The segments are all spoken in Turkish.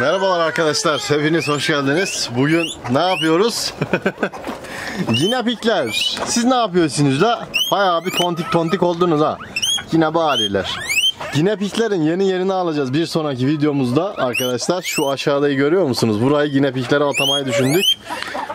Merhabalar arkadaşlar, hepiniz hoş geldiniz. Bugün ne yapıyoruz? Yine pikler. Siz ne yapıyorsunuz la? Bayağı bir tontik oldunuz ha. Yine bariler. Yine piklerin yeni yerini alacağız bir sonraki videomuzda arkadaşlar. Şu aşağıdayı görüyor musunuz? Burayı yine piklere atamayı düşündük.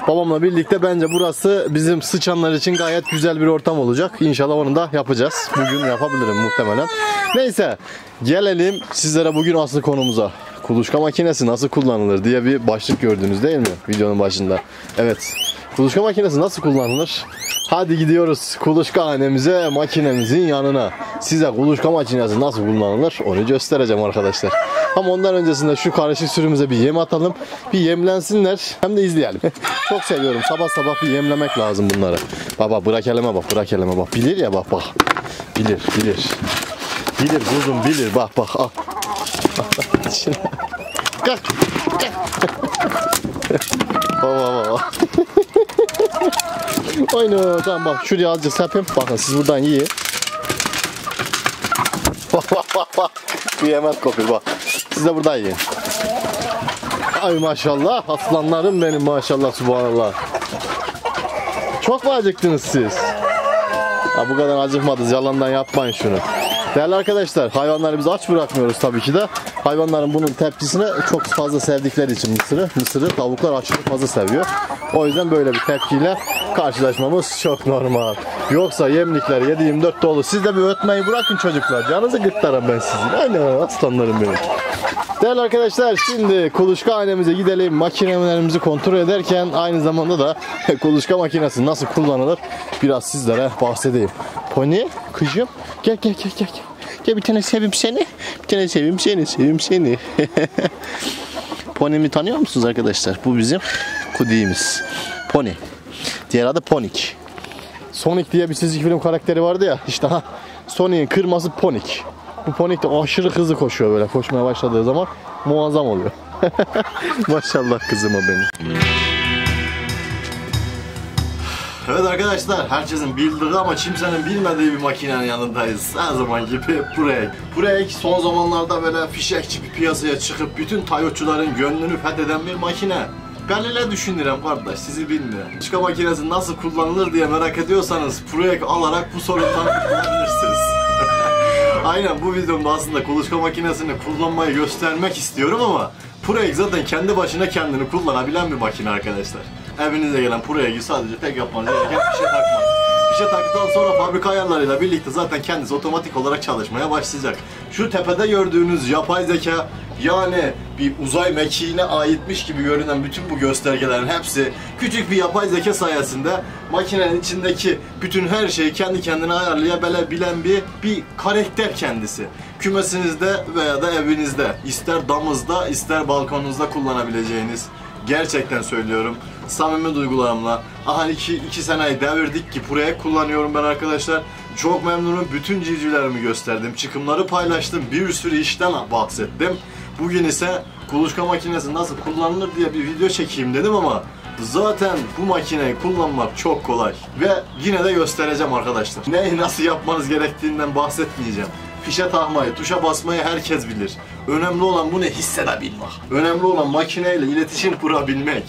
Babamla birlikte bence burası bizim sıçanlar için gayet güzel bir ortam olacak. İnşallah onu da yapacağız. Bugün yapabilirim muhtemelen. Neyse, gelelim sizlere bugün asıl konumuza. Kuluçka makinesi nasıl kullanılır diye bir başlık gördünüz değil mi videonun başında? Evet. Kuluçka makinesi nasıl kullanılır? Hadi gidiyoruz kuluçka hanemize, makinemizin yanına. Size kuluçka makinesi nasıl kullanılır onu göstereceğim arkadaşlar. Ama ondan öncesinde şu karışık sürümüze bir yem atalım. Bir yemlensinler hem de izleyelim. Çok seviyorum, sabah bir yemlemek lazım bunları. Baba bırak elime bak. Bilir ya bak. Bilir. Bilir kuzum bilir bak al. Kalk. Baba. Oyna tamam bak şuraya azıcık sapayım. Bakın siz buradan yiyin. Bak. Bir yemez kokuyor bak. Siz de buradan yiyin. Ay maşallah aslanlarım benim maşallah subhanallah. Çok mu acıktınız siz? Ha, bu kadar acıkmadınız, yalandan yapmayın şunu. Değerli arkadaşlar, hayvanları biz aç bırakmıyoruz tabii ki de. Hayvanların bunun tepkisini çok fazla sevdikleri için mısırı tavuklar aşırı fazla seviyor. O yüzden böyle bir tepkiyle karşılaşmamız çok normal. Yoksa yemlikler 7/24 dolu. Siz de bir ötmeyi bırakın çocuklar. Canınızı gırtlarım ben sizin. Aynen aslanlarım benim. Değerli arkadaşlar, şimdi kuluçka hanemize gidelim. Makinelerimizi kontrol ederken aynı zamanda da kuluçka makinesi nasıl kullanılır biraz sizlere bahsedeyim. Pony, kızım gel. Gel bir tane seveyim seni. Pony'mi tanıyor musunuz arkadaşlar? Bu bizim kudiğimiz. Pony. Diğer adı Ponic. Sonic diye bir çizgi film karakteri vardı ya. İşte Sonic'in kırması Ponic. Bu Ponic de aşırı hızlı koşuyor böyle. Koşmaya başladığı zaman muazzam oluyor. Maşallah kızıma benim. Evet arkadaşlar, herkesin bildiği ama kimsenin bilmediği bir makinenin yanındayız. Her zaman gibi Purek. Purek son zamanlarda böyle fişekçi bir piyasaya çıkıp bütün Toyotçuların gönlünü fetheden bir makine. Ben öyle düşünürüm kardeş, sizi bilmiyorum. Kuluçka makinesi nasıl kullanılır diye merak ediyorsanız Purek alarak bu sorudan kurtulabilirsiniz. Aynen, bu videomda aslında kuluçka makinesini kullanmayı göstermek istiyorum ama Purek zaten kendi başına kendini kullanabilen bir makine arkadaşlar. Evinize gelen Purek'i sadece tek yapmanız gereken fişe takmak. Fişe taktıktan sonra fabrika ayarlarıyla birlikte zaten kendisi otomatik olarak çalışmaya başlayacak. Şu tepede gördüğünüz yapay zeka, yani bir uzay mekiğine aitmiş gibi görünen bütün bu göstergelerin hepsi küçük bir yapay zeka sayesinde makinenin içindeki bütün her şeyi kendi kendine ayarlayabilen bir karakter kendisi. Kümesinizde veya da evinizde, ister damızda ister balkonunuzda kullanabileceğiniz, gerçekten söylüyorum samimi duygularımla, iki seneyi devirdik ki Purek kullanıyorum ben arkadaşlar. Çok memnunum, bütün civcivlerimi gösterdim, çıkımları paylaştım, bir sürü işten bahsettim. Bugün ise kuluçka makinesi nasıl kullanılır diye bir video çekeyim dedim ama zaten bu makineyi kullanmak çok kolay. Ve yine de göstereceğim arkadaşlar. Neyi nasıl yapmanız gerektiğinden bahsetmeyeceğim. Fişe takmayı, tuşa basmayı herkes bilir. Önemli olan bunu hissedebilmek. Önemli olan makineyle iletişim kurabilmek.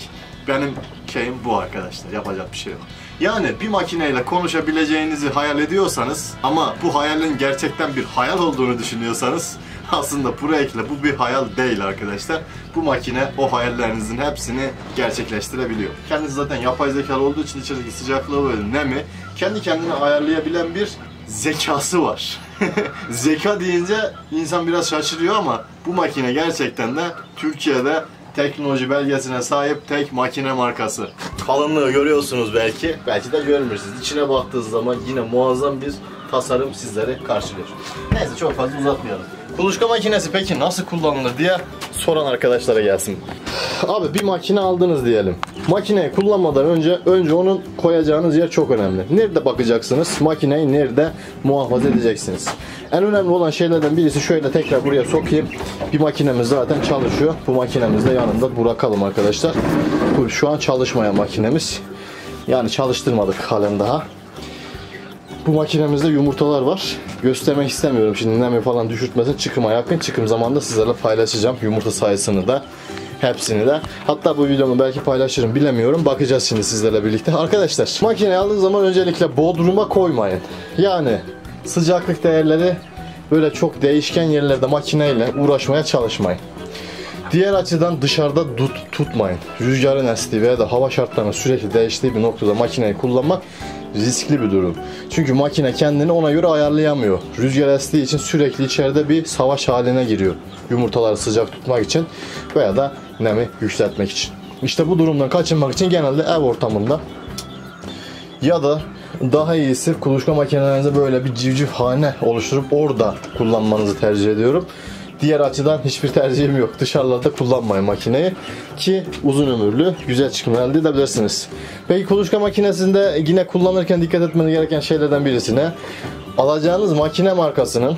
Benim şeyim bu arkadaşlar. Yapacak bir şey yok. Yani bir makineyle konuşabileceğinizi hayal ediyorsanız ama bu hayalin gerçekten bir hayal olduğunu düşünüyorsanız aslında Purek'le bu bir hayal değil arkadaşlar. Bu makine o hayallerinizin hepsini gerçekleştirebiliyor. Kendisi zaten yapay zekalı olduğu için içerideki sıcaklığı ve nemi kendi kendine ayarlayabilen bir zekası var. Zeka deyince insan biraz şaşırıyor ama bu makine gerçekten de Türkiye'de teknoloji belgesine sahip tek makine markası. Kalınlığı görüyorsunuz belki. Belki de görmüyorsunuz. İçine baktığınız zaman yine muazzam bir tasarım sizleri karşılıyor. Neyse çok fazla uzatmayalım. Kuluçka makinesi peki nasıl kullanılır diye soran arkadaşlara gelsin. Abi bir makine aldınız diyelim. Makineyi kullanmadan önce onun koyacağınız yer çok önemli. Nerede bakacaksınız? Makineyi nerede muhafaza edeceksiniz? En önemli olan şeylerden birisi, şöyle tekrar buraya sokayım. Bir makinemiz zaten çalışıyor. Bu makinemizi de yanında bırakalım arkadaşlar. Bu şu an çalışmayan makinemiz. Yani çalıştırmadık halen daha. Bu makinemizde yumurtalar var. Göstermek istemiyorum şimdi, nemi falan düşürtmesin. Çıkıma yakın. Çıkım zamanında sizlerle paylaşacağım yumurta sayısını da. Hepsini de. Hatta bu videomu belki paylaşırım, bilemiyorum. Bakacağız şimdi sizlerle birlikte. Arkadaşlar, makineyi aldığınız zaman öncelikle bodruma koymayın. Yani sıcaklık değerleri böyle çok değişken yerlerde makineyle uğraşmaya çalışmayın. Diğer açıdan dışarıda tutmayın. Rüzgarın estiği veya da hava şartlarının sürekli değiştiği bir noktada makineyi kullanmak riskli bir durum. Çünkü makine kendini ona göre ayarlayamıyor. Rüzgar estiği için sürekli içeride bir savaş haline giriyor. Yumurtaları sıcak tutmak için veya da nemi yükseltmek için. İşte bu durumdan kaçınmak için genelde ev ortamında ya da daha iyisi kuluçka makinelerinize böyle bir civcivhane oluşturup orada kullanmanızı tercih ediyorum. Diğer açıdan hiçbir tercihim yok. Dışarılarda kullanmayın makineyi ki uzun ömürlü güzel çıkımlar elde edebilirsiniz. Peki kuluçka makinesinde yine kullanırken dikkat etmeniz gereken şeylerden birisine, alacağınız makine markasının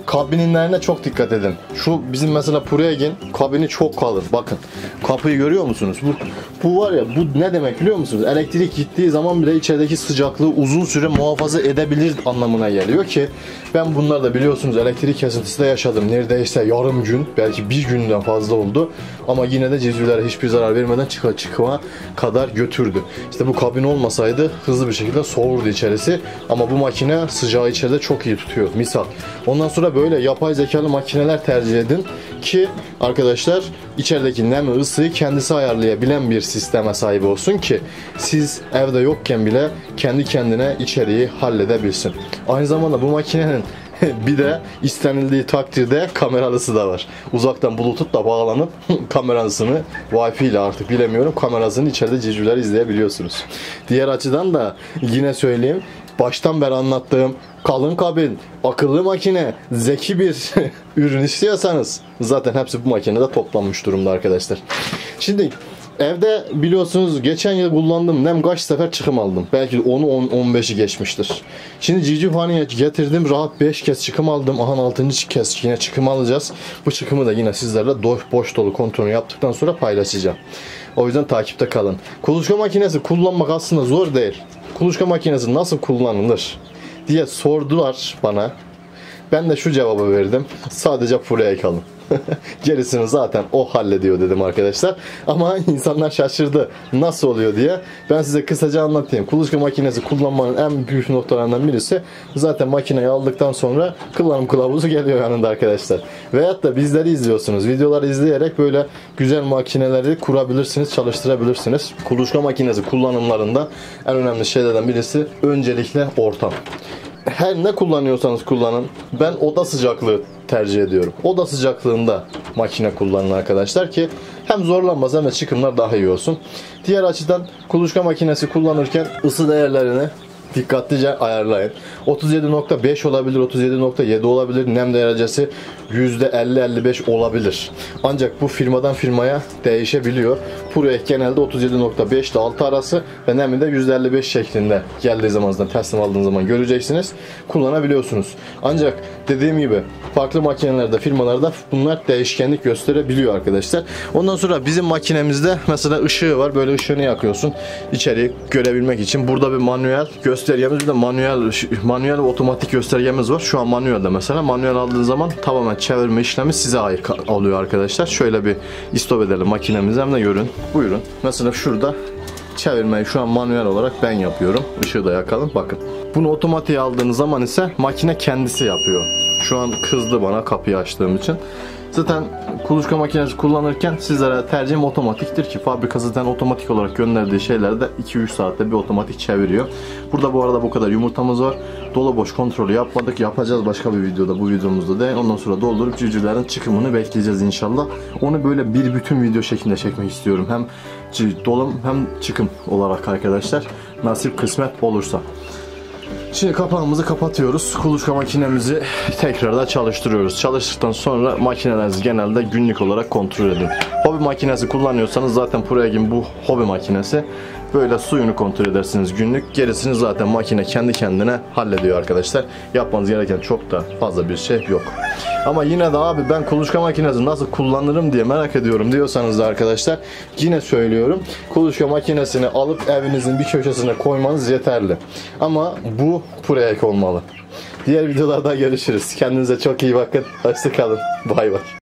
kabinlerine çok dikkat edin. Şu bizim mesela Pureygin kabini çok kalın. Bakın kapıyı görüyor musunuz? Bu var ya, bu ne demek biliyor musunuz? Elektrik gittiği zaman bile içerideki sıcaklığı uzun süre muhafaza edebilir anlamına geliyor ki ben bunlar da biliyorsunuz elektrik kesintisi de yaşadım. Neredeyse yarım gün, belki bir günden fazla oldu. Ama yine de civcivlere hiçbir zarar vermeden çıkıma kadar götürdü. İşte bu kabin olmasaydı hızlı bir şekilde soğurdu içerisi. Ama bu makine sıcağı içeride çok iyi tutuyor. Misal. Ondan sonra böyle yapay zekalı makineler tercih edin ki arkadaşlar içerideki nemi, ısıyı kendisi ayarlayabilen bir sisteme sahip olsun ki siz evde yokken bile kendi kendine içeriği halledebilsin. Aynı zamanda bu makinenin bir de istenildiği takdirde kameralısı da var. Uzaktan Bluetooth'la bağlanıp kamerasını Wi-Fi ile artık bilemiyorum, kamerasını içeride civcivleri izleyebiliyorsunuz. Diğer açıdan da yine söyleyeyim, baştan beri anlattığım kalın kabin, akıllı makine, zeki bir ürün istiyorsanız zaten hepsi bu makinede toplanmış durumda arkadaşlar. Şimdi evde biliyorsunuz geçen yıl kullandım, nem kaç sefer çıkım aldım. Belki 10'u 15'i geçmiştir. Şimdi civcivhaneye getirdim, rahat 5 kez çıkım aldım. Aha 6. kez yine çıkım alacağız. Bu çıkımı da yine sizlerle boş dolu kontrolünü yaptıktan sonra paylaşacağım. O yüzden takipte kalın. Kuluçka makinesi kullanmak aslında zor değil. Kuluçka makinesi nasıl kullanılır diye sordular bana. Ben de şu cevabı verdim. Sadece buraya kalın. Gerisini zaten o hallediyor dedim arkadaşlar. Ama insanlar şaşırdı. Nasıl oluyor diye. Ben size kısaca anlatayım. Kuluçka makinesi kullanmanın en büyük noktalarından birisi zaten makineyi aldıktan sonra kullanım kılavuzu geliyor yanında arkadaşlar. Veyahut da bizleri izliyorsunuz. Videoları izleyerek böyle güzel makineleri kurabilirsiniz, çalıştırabilirsiniz. Kuluçka makinesi kullanımlarında en önemli şeylerden birisi öncelikle ortam. Her ne kullanıyorsanız kullanın. Ben oda sıcaklığı tercih ediyorum. Oda sıcaklığında makine kullanın arkadaşlar ki hem zorlanmaz hem de çıkımlar daha iyi olsun. Diğer açıdan kuluçka makinesi kullanırken ısı değerlerini dikkatlice ayarlayın. 37.5 olabilir, 37.7 olabilir. Nem derecesi %50-55 olabilir. Ancak bu firmadan firmaya değişebiliyor. Purek genelde 37.5 ile 6 arası ve nemi de %55 şeklinde geldiği zaman, teslim aldığınız zaman göreceksiniz. Kullanabiliyorsunuz. Ancak dediğim gibi farklı makinelerde, firmalarda bunlar değişkenlik gösterebiliyor arkadaşlar. Ondan sonra bizim makinemizde mesela ışığı var. Böyle ışığını yakıyorsun. İçeriği görebilmek için. Burada bir manuel göstergemiz, bir de manuel ve otomatik göstergemiz var. Şu an manuelde mesela. Manuel aldığınız zaman tamamen çevirme işlemi size ait oluyor arkadaşlar. Şöyle bir istop edelim makinemizi, hem de görün. Buyurun. Mesela şurada çevirmeyi şu an manuel olarak ben yapıyorum. Işığı da yakalım. Bakın. Bunu otomatiğe aldığınız zaman ise makine kendisi yapıyor. Şu an kızdı bana kapıyı açtığım için. Zaten kuluçka makinesi kullanırken sizlere tercihim otomatiktir ki fabrika zaten otomatik olarak gönderdiği şeyleri de 2-3 saatte bir otomatik çeviriyor. Burada bu arada bu kadar yumurtamız var. Dolu boş kontrolü yapmadık. Yapacağız başka bir videoda, bu videomuzda değil. Ondan sonra doldurup civcivlerin çıkımını bekleyeceğiz inşallah. Onu böyle bir bütün video şeklinde çekmek istiyorum. Hem dolum hem çıkım olarak arkadaşlar. Nasip kısmet olursa. Şimdi kapağımızı kapatıyoruz. Kuluçka makinemizi tekrar da çalıştırıyoruz. Çalıştıktan sonra makinelerinizi genelde günlük olarak kontrol edin. Hobi makinesi kullanıyorsanız zaten Puregg'in bu hobi makinesi. Böyle suyunu kontrol edersiniz günlük. Gerisini zaten makine kendi kendine hallediyor arkadaşlar. Yapmanız gereken çok da fazla bir şey yok. Ama yine de abi ben kuluçka makinesi nasıl kullanırım diye merak ediyorum diyorsanız da arkadaşlar yine söylüyorum. Kuluçka makinesini alıp evinizin bir köşesine koymanız yeterli. Ama bu Puregg olmalı. Diğer videolarda görüşürüz. Kendinize çok iyi bakın. Hoşça kalın. Bay bay.